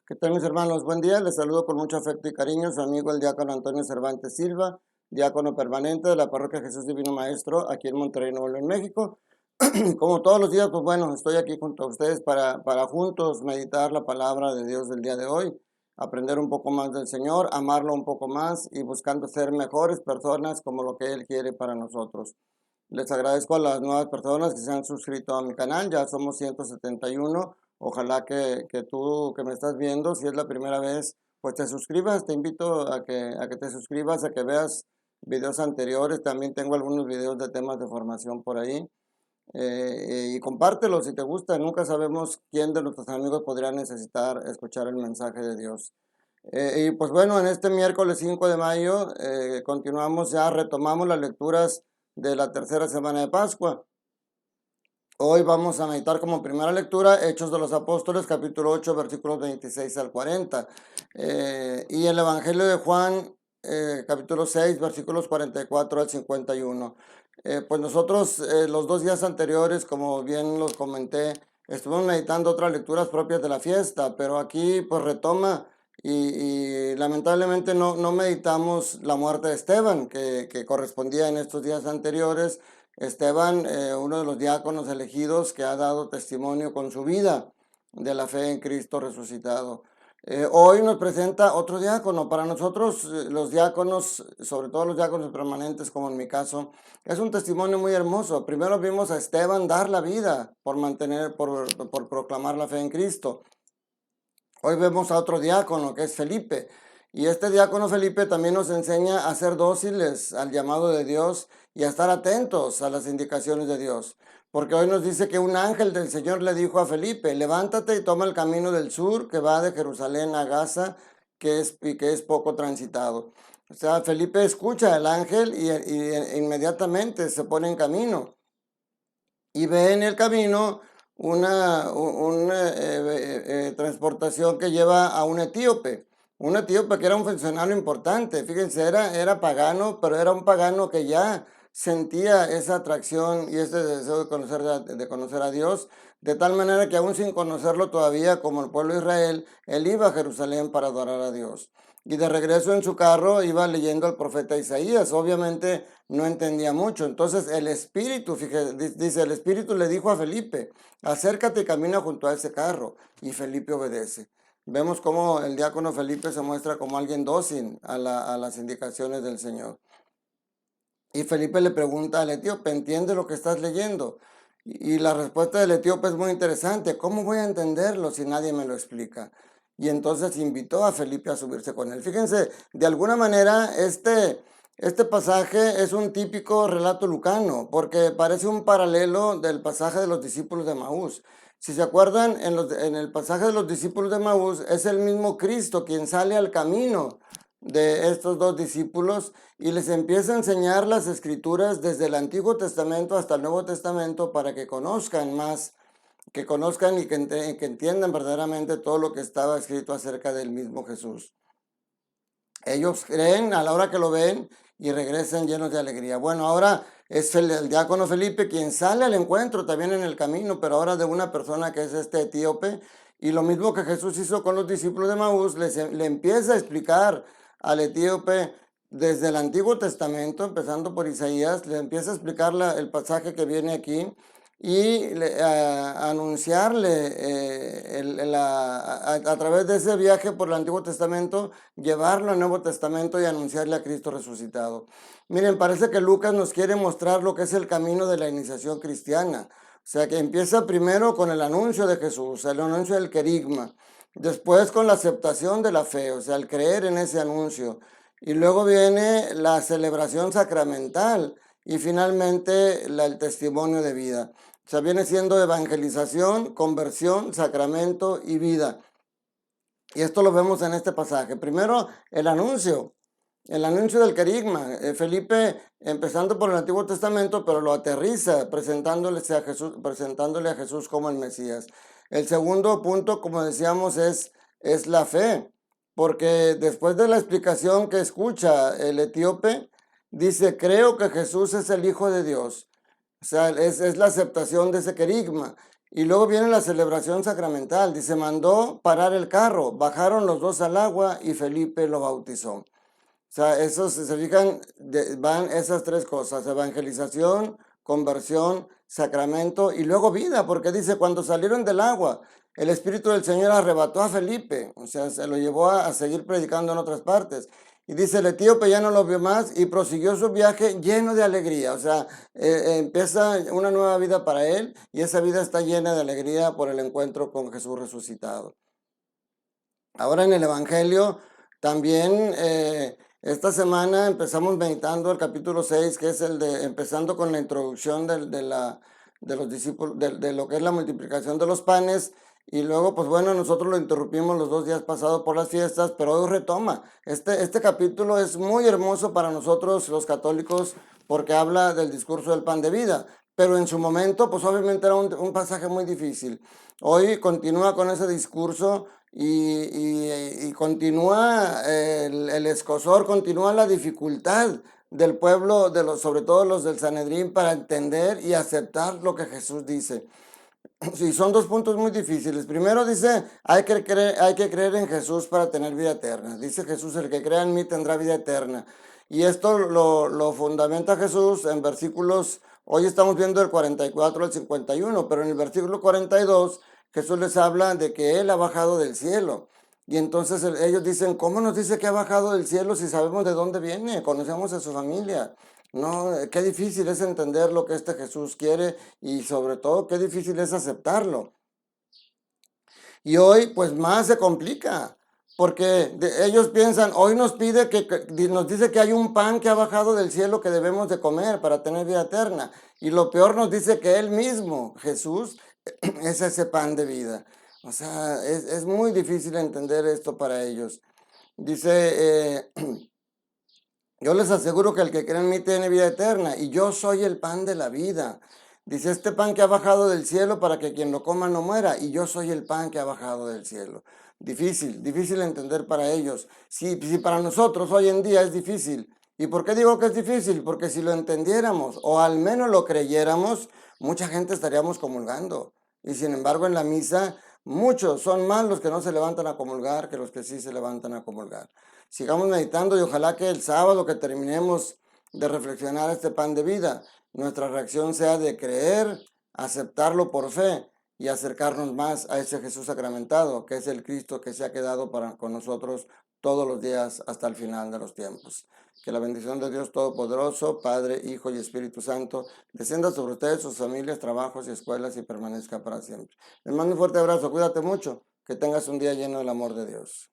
¿Qué tal, mis hermanos? Buen día, les saludo con mucho afecto y cariño su amigo el diácono Antonio Cervantes Silva, diácono permanente de la parroquia Jesús Divino Maestro, aquí en Monterrey, Nuevo León, México. Como todos los días, pues bueno, estoy aquí junto a ustedes para juntos meditar la palabra de Dios del día de hoy, aprender un poco más del Señor, amarlo un poco más y buscando ser mejores personas como lo que Él quiere para nosotros. Les agradezco a las nuevas personas que se han suscrito a mi canal, ya somos 171. Ojalá que tú que me estás viendo, si es la primera vez, pues te suscribas. Te invito a que te suscribas, a que veas videos anteriores. También tengo algunos videos de temas de formación por ahí. Y compártelo si te gusta. Nunca sabemos quién de nuestros amigos podría necesitar escuchar el mensaje de Dios. Y pues bueno, en este miércoles 5 de mayo continuamos, ya retomamos las lecturas de la tercera semana de Pascua. Hoy vamos a meditar como primera lectura Hechos de los Apóstoles, capítulo 8, versículos 26 al 40. Y el Evangelio de Juan, capítulo 6, versículos 44 al 51. Pues nosotros los 2 días anteriores, como bien los comenté, estuvimos meditando otras lecturas propias de la fiesta, pero aquí pues retoma y lamentablemente no meditamos la muerte de Esteban, que correspondía en estos días anteriores. Esteban, uno de los diáconos elegidos que ha dado testimonio con su vida de la fe en Cristo resucitado. Hoy nos presenta otro diácono. Para nosotros, los diáconos, sobre todo los diáconos permanentes, como en mi caso, es un testimonio muy hermoso. Primero vimos a Esteban dar la vida por proclamar la fe en Cristo. Hoy vemos a otro diácono que es Felipe. Y este diácono Felipe también nos enseña a ser dóciles al llamado de Dios y a estar atentos a las indicaciones de Dios. Porque hoy nos dice que un ángel del Señor le dijo a Felipe: levántate y toma el camino del sur que va de Jerusalén a Gaza, que es poco transitado. O sea, Felipe escucha al ángel y inmediatamente se pone en camino. Y ve en el camino una transportación que lleva a un etíope que era un funcionario importante. Fíjense, era pagano, pero era un pagano que ya sentía esa atracción y ese deseo de conocer a Dios, de tal manera que aún sin conocerlo todavía, como el pueblo de Israel, él iba a Jerusalén para adorar a Dios. Y de regreso en su carro iba leyendo al profeta Isaías. Obviamente no entendía mucho. Entonces el Espíritu, fíjate, dice, el Espíritu le dijo a Felipe: acércate y camina junto a ese carro. Y Felipe obedece. Vemos cómo el diácono Felipe se muestra como alguien dócil a las indicaciones del Señor. Y Felipe le pregunta al etíope: ¿entiende lo que estás leyendo? Y la respuesta del etíope es muy interesante: ¿cómo voy a entenderlo si nadie me lo explica? Y entonces invitó a Felipe a subirse con él. Fíjense, de alguna manera este pasaje es un típico relato lucano, porque parece un paralelo del pasaje de los discípulos de Maús. Si se acuerdan, en el pasaje de los discípulos de Maús es el mismo Cristo quien sale al camino de estos dos discípulos y les empieza a enseñar las escrituras desde el Antiguo Testamento hasta el Nuevo Testamento para que conozcan más, que conozcan y que entiendan verdaderamente todo lo que estaba escrito acerca del mismo Jesús. Ellos creen a la hora que lo ven y regresan llenos de alegría. Bueno, ahora es el diácono Felipe quien sale al encuentro también en el camino, pero ahora de una persona que es este etíope. Y lo mismo que Jesús hizo con los discípulos de Maús, le empieza a explicar al etíope desde el Antiguo Testamento, empezando por Isaías, le empieza a explicar el pasaje que viene aquí y anunciarle a través de ese viaje por el Antiguo Testamento, llevarlo al Nuevo Testamento y anunciarle a Cristo resucitado. Miren, parece que Lucas nos quiere mostrar lo que es el camino de la iniciación cristiana. O sea, que empieza primero con el anuncio de Jesús, el anuncio del querigma, después con la aceptación de la fe, o sea, el creer en ese anuncio, y luego viene la celebración sacramental y finalmente el testimonio de vida. O sea, viene siendo evangelización, conversión, sacramento y vida. Y esto lo vemos en este pasaje. Primero, el anuncio del querigma. Felipe, empezando por el Antiguo Testamento, pero lo aterriza presentándole a Jesús como el Mesías. El segundo punto, como decíamos, es la fe, porque después de la explicación que escucha el etíope, dice: creo que Jesús es el Hijo de Dios. O sea, es la aceptación de ese querigma. Y luego viene la celebración sacramental. Dice, mandó parar el carro, bajaron los dos al agua y Felipe lo bautizó. O sea, eso, si se fijan, van esas tres cosas: evangelización, conversión, sacramento y luego vida, porque dice, cuando salieron del agua, el Espíritu del Señor arrebató a Felipe, o sea, se lo llevó a seguir predicando en otras partes. Y dice, el etíope ya no lo vio más y prosiguió su viaje lleno de alegría. O sea, empieza una nueva vida para él y esa vida está llena de alegría por el encuentro con Jesús resucitado. Ahora en el Evangelio también esta semana empezamos meditando el capítulo 6, que es el de empezando con la introducción de los discípulos, de lo que es la multiplicación de los panes. Y luego, pues bueno, nosotros lo interrumpimos los 2 días pasados por las fiestas, pero hoy retoma. Este capítulo es muy hermoso para nosotros los católicos porque habla del discurso del pan de vida. Pero en su momento, pues obviamente era un pasaje muy difícil. Hoy continúa con ese discurso y continúa el escozor, continúa la dificultad del pueblo, sobre todo los del Sanedrín, para entender y aceptar lo que Jesús dice. Sí, son 2 puntos muy difíciles. Primero dice, hay que creer en Jesús para tener vida eterna. Dice Jesús, el que crea en mí tendrá vida eterna. Y esto lo fundamenta Jesús en versículos, hoy estamos viendo el 44 al 51, pero en el versículo 42 Jesús les habla de que Él ha bajado del cielo. Y entonces ellos dicen, ¿cómo nos dice que ha bajado del cielo si sabemos de dónde viene? Conocemos a su familia. No, qué difícil es entender lo que este Jesús quiere y sobre todo qué difícil es aceptarlo. Y hoy pues más se complica, porque ellos piensan, hoy nos pide nos dice que hay un pan que ha bajado del cielo que debemos de comer para tener vida eterna. Y lo peor nos dice que Él mismo, Jesús, es ese pan de vida. O sea, es muy difícil entender esto para ellos. Dice, yo les aseguro que el que cree en mí tiene vida eterna y yo soy el pan de la vida. Dice, este pan que ha bajado del cielo para que quien lo coma no muera y yo soy el pan que ha bajado del cielo. Difícil entender para ellos. Si para nosotros hoy en día es difícil. ¿Y por qué digo que es difícil? Porque si lo entendiéramos o al menos lo creyéramos, mucha gente estaríamos comulgando. Y sin embargo en la misa, muchos son más los que no se levantan a comulgar que los que sí se levantan a comulgar. Sigamos meditando y ojalá que el sábado que terminemos de reflexionar este pan de vida, nuestra reacción sea de creer, aceptarlo por fe y acercarnos más a ese Jesús sacramentado, que es el Cristo que se ha quedado con nosotros todos los días hasta el final de los tiempos. Que la bendición de Dios Todopoderoso, Padre, Hijo y Espíritu Santo, descienda sobre ustedes, sus familias, trabajos y escuelas y permanezca para siempre. Les mando un fuerte abrazo, cuídate mucho, que tengas un día lleno del amor de Dios.